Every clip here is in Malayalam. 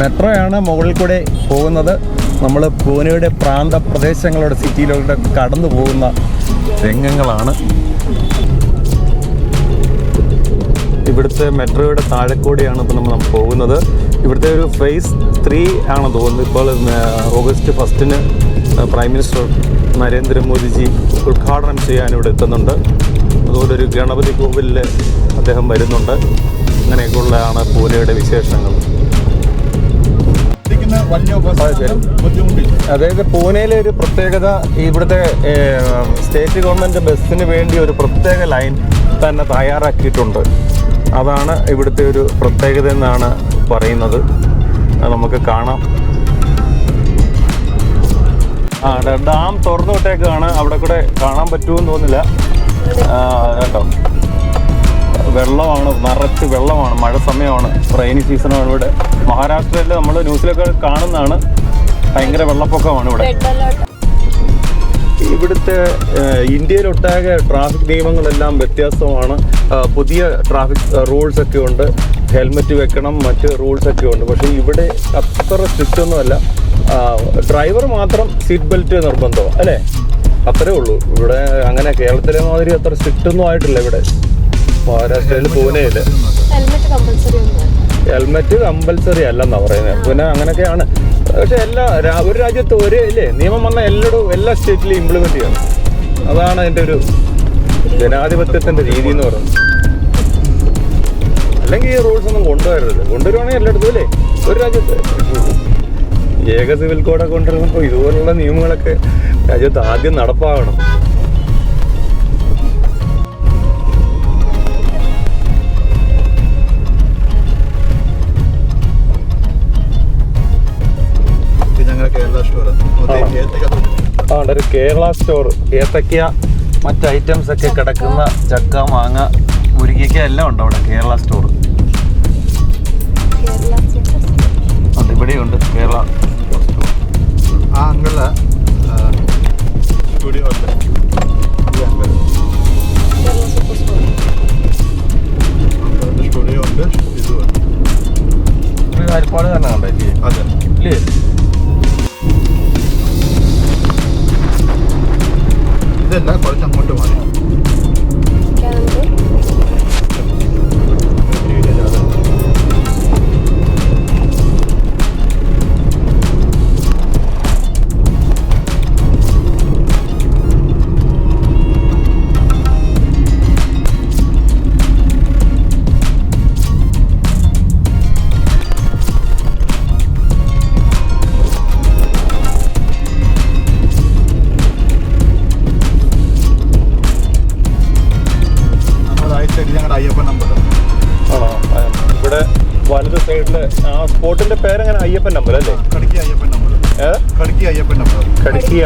മെട്രോയാണ് മുകളിൽ കൂടെ പോകുന്നത്. നമ്മൾ പൂനെയുടെ പ്രാന്ത പ്രദേശങ്ങളുടെ സിറ്റിയിലൂടെ കടന്നു പോകുന്ന രംഗങ്ങളാണ്. ഇവിടുത്തെ മെട്രോയുടെ താഴെക്കൂടെയാണ് ഇപ്പോൾ നമ്മൾ പോകുന്നത്. ഇവിടുത്തെ ഒരു ഫേസ് 3 ആണ് തോന്നുന്നത്. ഇപ്പോൾ ഓഗസ്റ്റ് 1 പ്രൈം മിനിസ്റ്റർ നരേന്ദ്രമോദിജി ഉദ്ഘാടനം ചെയ്യാൻ ഇവിടെ എത്തുന്നുണ്ട്. അതുപോലെ ഒരു ഗണപതി കോവിലിൽ അദ്ദേഹം വരുന്നുണ്ട്. അങ്ങനെയൊക്കെയുള്ളതാണ് പൂനെയുടെ വിശേഷങ്ങൾ. അതായത് പൂനെയിലെ ഒരു പ്രത്യേകത, ഇവിടുത്തെ സ്റ്റേറ്റ് ഗവൺമെൻറ് ബസ്സിന് വേണ്ടി ഒരു പ്രത്യേക ലൈൻ തന്നെ തയ്യാറാക്കിയിട്ടുണ്ട്. അതാണ് ഇവിടുത്തെ ഒരു പ്രത്യേകത എന്നാണ് പറയുന്നത്. നമുക്ക് കാണാം. ഡാം തുറന്നു വിട്ടേക്കാണ്. അവിടെ കൂടെ കാണാൻ പറ്റുമെന്ന് തോന്നില്ല. കേട്ടോ, വെള്ളമാണ്, നിറച്ച് വെള്ളമാണ്. മഴ സമയമാണ്, റെയിനി സീസണാണ് ഇവിടെ. മഹാരാഷ്ട്രയിൽ നമ്മൾ ന്യൂസിലൊക്കെ കാണുന്നതാണ്. ഭയങ്കര വെള്ളപ്പൊക്കമാണ് ഇവിടെ. ഇവിടുത്തെ ഇന്ത്യയിലൊട്ടാകെ ട്രാഫിക് നിയമങ്ങളെല്ലാം വ്യത്യാസമാണ്. പുതിയ ട്രാഫിക് റൂൾസൊക്കെ ഉണ്ട്. ഹെൽമെറ്റ് വെക്കണം, മറ്റ് റൂൾസൊക്കെ ഉണ്ട്. പക്ഷേ ഇവിടെ അത്ര സ്ട്രിക്റ്റ് ഒന്നുമല്ല. ഡ്രൈവർ മാത്രം സീറ്റ് ബെൽറ്റ് നിർബന്ധമാണ്, അല്ലേ? അത്രേ ഉള്ളൂ. ഇവിടെ അങ്ങനെ കേരളത്തിലെ മാതിരി അത്ര സ്ട്രിക്റ്റ് ഒന്നും ആയിട്ടില്ല ഇവിടെ. മഹാരാഷ്ട്രയിൽ പൂനെയിൽ ഹെൽമെറ്റ് കമ്പൽസറി അല്ലെന്നാണ് പറയുന്നത്. പിന്നെ അങ്ങനെയൊക്കെയാണ്. പക്ഷെ ഒരു രാജ്യത്ത് ഇല്ലേ നിയമം വന്ന എല്ലാ സ്റ്റേറ്റിലും ഇംപ്ലിമെന്റ് ചെയ്യണം. അതാണ് അതിൻ്റെ ഒരു ജനാധിപത്യത്തിൻ്റെ രീതി എന്ന് പറയുന്നത്. അല്ലെങ്കിൽ ഈ റൂൾസ് ഒന്നും കൊണ്ടുവരരുത്. കൊണ്ടുവരുവാണെങ്കിൽ എല്ലായിടത്തും അല്ലേ ഒരു രാജ്യത്ത് ഏക സിവിൽ കോഡൊക്കെ കൊണ്ടുവരുമ്പോൾ ഇതുപോലുള്ള നിയമങ്ങളൊക്കെ രാജ്യത്ത് ആദ്യം നടപ്പാകണം. ഒരു കേരള സ്റ്റോർ, ഏത്തക്ക, മറ്റ് ഐറ്റംസ് ഒക്കെ കിടക്കുന്ന ചക്ക, മാങ്ങ, മുരിങ്ങയ്ക്ക എല്ലാം ഉണ്ട് അവിടെ. കേരള സ്റ്റോർ അത് ഇവിടെയുണ്ട്. കേരള സ്റ്റോർ ഹരിപ്പാട് തന്നെ കണ്ടേ? അതെ ഇല്ലേ? ഇതല്ല, കുറച്ച് അങ്ങോട്ട് മാറി. വലത് സൈഡില് ആ സ്പോട്ടിന്റെ പേരെങ്ങനെ? അയ്യപ്പൻ അമ്പലം അല്ലേ? കടുക്കി അയ്യപ്പൻ അമ്പലം ഉണ്ട്. കിടക്കി.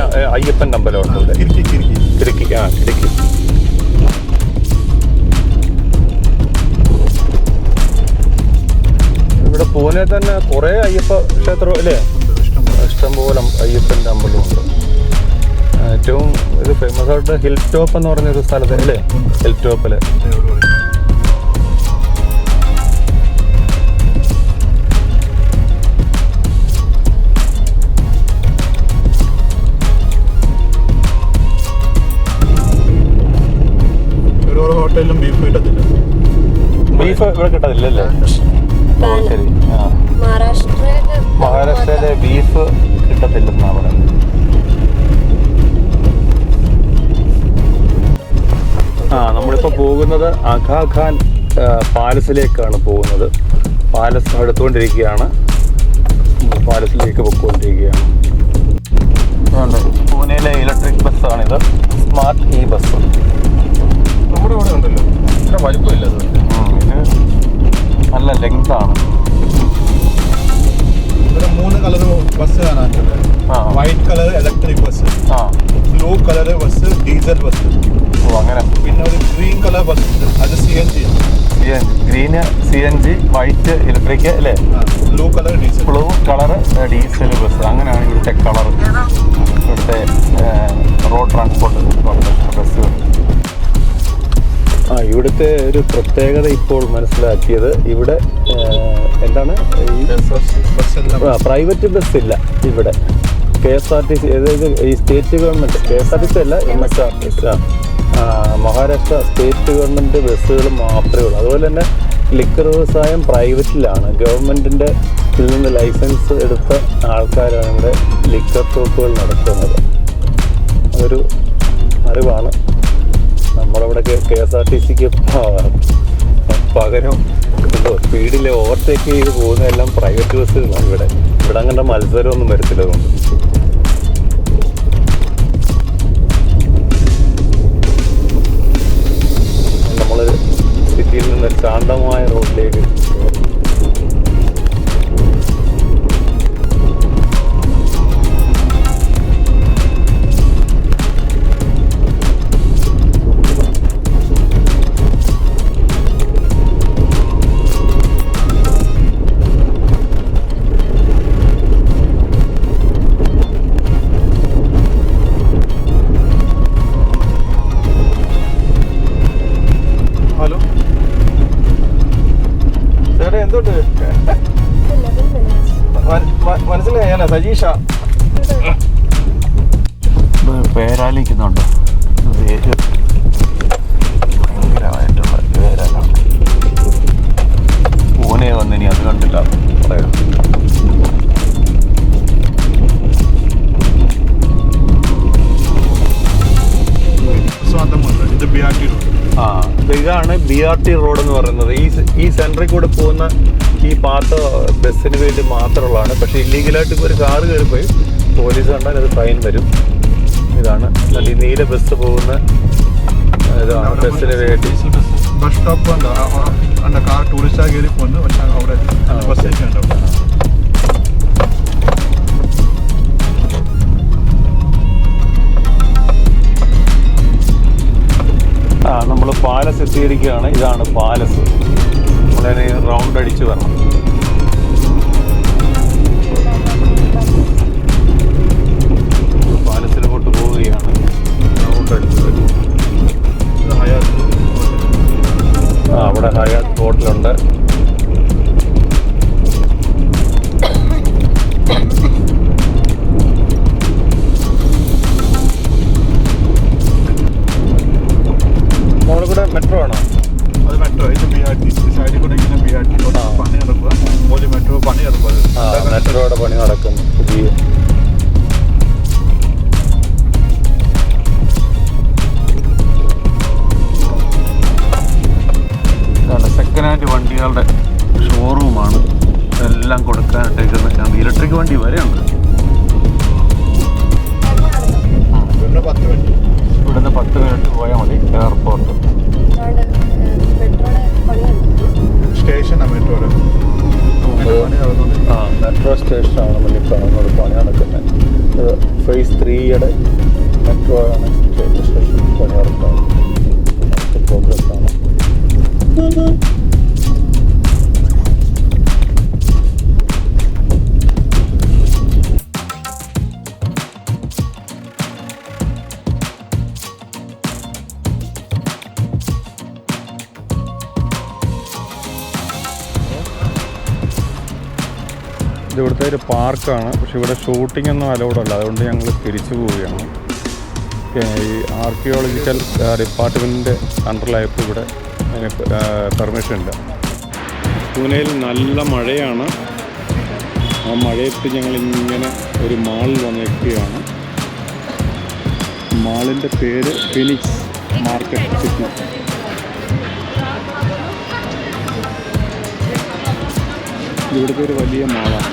ഇവിടെ പൂനെ തന്നെ കുറെ അയ്യപ്പ ക്ഷേത്രം അല്ലേ? ഇഷ്ടംപോലെ അയ്യപ്പന്റെ അമ്പലമുണ്ട്. ഏറ്റവും ഇത് ഫേമസ് ആയിട്ട് ഹിൽ ടോപ്പ് എന്ന് പറഞ്ഞൊരു സ്ഥലത്ത് അല്ലേ? ഹിൽ ടോപ്പില് ബീഫ് ഇവിടെ കിട്ടത്തില്ലല്ലേ? ശരി. മഹാരാഷ്ട്രയിലെ ബീഫ് കിട്ടത്തില്ലെന്നാ പറയുന്നത്. നമ്മളിപ്പോൾ പോകുന്നത് ആഗാ ഖാൻ പാലസിലേക്കാണ് പോകുന്നത്. പാലസ് എടുത്തുകൊണ്ടിരിക്കുകയാണ്. പാലസിലേക്ക് പൊയ്ക്കൊണ്ടിരിക്കുകയാണ്. പൂനെയിലെ ഇലക്ട്രിക് ബസ്സാണിത്. Smart E bus. നമ്മുടെ ഇവിടെ ഉണ്ടല്ലോ, ഇത്ര വലിപ്പമില്ല. നല്ല ലെങ്താണ്. ഇവിടെ 3 കളർ ബസ് കാണാനുണ്ട്. White colour electric bus, blue colour bus diesel bus. അങ്ങനെ പിന്നെ ഒരു ഗ്രീൻ കളർ ബസ് ഉണ്ട്, അത് CNG. Green CNG, white electric അല്ലേ? Blue colour diesel bus. അങ്ങനെയാണ് ഇവിടുത്തെ കളർ. ഇവിടുത്തെ റോഡ് ട്രാൻസ്പോർട്ട് കോർപ്പറേഷൻ ബസ്സുകൾ. ഇവിടുത്തെ ഒരു പ്രത്യേകത ഇപ്പോൾ മനസ്സിലാക്കിയത്, ഇവിടെ എന്താണ് ഈ പ്രൈവറ്റ് ബസ് ഇല്ല ഇവിടെ. KSRTC, അതായത് ഈ സ്റ്റേറ്റ് ഗവൺമെൻറ്, KSRTC അല്ല, മഹാരാഷ്ട്ര സ്റ്റേറ്റ് ഗവൺമെൻറ് ബസ്സുകൾ മാത്രമേ ഉള്ളൂ. അതുപോലെ തന്നെ ലിക്കർ വ്യവസായം പ്രൈവറ്റിലാണ്. ഗവൺമെൻറ്റിൻ്റെ ഇതിൽ നിന്ന് ലൈസൻസ് എടുത്ത ആൾക്കാരാണ് ഇവിടെ ലിക്കർ ഷോപ്പുകൾ നടത്തുന്നത്. അതൊരു അറിവാണ്. നമ്മളവിടെ KSRTCക്ക് പകരം സ്പീഡിൽ ഓവർടേക്ക് ചെയ്ത് പോകുന്നതെല്ലാം പ്രൈവറ്റ് ബസ്സുകളാണ് ഇവിടെ. ഇവിടെ അങ്ങനെ മത്സരമൊന്നും വരത്തില്ല. അതുകൊണ്ട് നമ്മൾ സിറ്റിയിൽ നിന്ന് ശാന്തമായ റോഡിലേക്ക് മനസ്സിലായ സജീഷ പേരാലിക്കുന്നുണ്ട്. ഭയങ്കരമായിട്ടുള്ള പേരാലാണ്. പൂനെ വന്നിനി അത് കണ്ടില്ല പറയാം. ഇതാണ് BRT റോഡ് എന്ന് പറയുന്നത്. ഈ സെൻറ്ററിൽ കൂടെ പോകുന്ന ഈ പാത്ത ബസ്സിന് വേണ്ടി മാത്രമുള്ളതാണ്. പക്ഷേ ഇല്ലീഗലായിട്ട് ഇപ്പോൾ ഒരു കാറ് കയറിപ്പോയി പോലീസ് കണ്ടാൽ അത് ഫൈൻ വരും. ഇതാണ് ഈ നീല ബസ് പോകുന്ന ഇതാണ് ബസ്സിന് വേണ്ടി. ബസ് സ്റ്റോപ്പ് കാർ ടൂറിസ്റ്റ് കയറി പോകുന്നു. പക്ഷേ അവിടെ ബസ് സ്റ്റേഷൻ ഉണ്ടാവും. നമ്മൾ പാലസ് എത്തിയിരിക്കുകയാണ്. ഇതാണ് പാലസ്. നമ്മളതിനെ റൗണ്ട് അടിച്ച് വരണം. പാലസിലോട്ട് പോവുകയാണ്. റൗണ്ട് അടിച്ച് വരും. അവിടെ ഹയാത്ത് ഹോട്ടലുണ്ട്. നമ്മളിവിടെ മെട്രോ ആണോ? അത് മെട്രോ. ഇത് BRT. സൈഡിൽ കൂടെ ഇങ്ങനെ BRT പണി നടക്കുക. ഒരു മെട്രോ പണി നടക്കുക. മെട്രോയുടെ പണി നടക്കുന്നു. പുതിയ സെക്കൻഡ് ഹാൻഡ് വണ്ടികളുടെ ഷോറൂമാണ്. എല്ലാം കൊടുക്കാനിട്ടേക്കുന്നത്. ഇലക്ട്രിക് വണ്ടി വരെ ഉണ്ട്. ഇവിടുന്ന് 10 മിനിറ്റ് പോയാൽ മതി എയർപോർട്ട്. മെട്രോ സ്റ്റേഷനാണ് നമ്മൾ കാണുന്നത്. പണി നടക്കുന്നത് ഫേസ് 3യുടെ മെട്രോ ആണ്. സ്റ്റേഷൻ പണി നടക്കുന്നത്. പ്രോഗ്രസ് ആണ്. ഇതിവിടുത്തെ ഒരു പാർക്കാണ്. പക്ഷെ ഇവിടെ ഷൂട്ടിംഗ് ഒന്നും അലൗഡ് അല്ല. അതുകൊണ്ട് ഞങ്ങൾ തിരിച്ചു പോവുകയാണ്. ഈ ആർക്കിയോളജിക്കൽ ഡിപ്പാർട്ട്മെൻറ്റിൻ്റെ അണ്ടറിലായപ്പോൾ ഇവിടെ അതിന് പെർമിഷൻ ഇല്ല. പൂനെയിൽ നല്ല മഴയാണ്. ആ മഴയത്ത് ഞങ്ങളിങ്ങനെ ഒരു മാളിൽ വന്നിരിക്കുകയാണ്. മാളിൻ്റെ പേര് ഫിനിക്സ് മാർക്കറ്റ് സിറ്റി. ഇവിടുത്തെ ഒരു വലിയ മാളാണ്.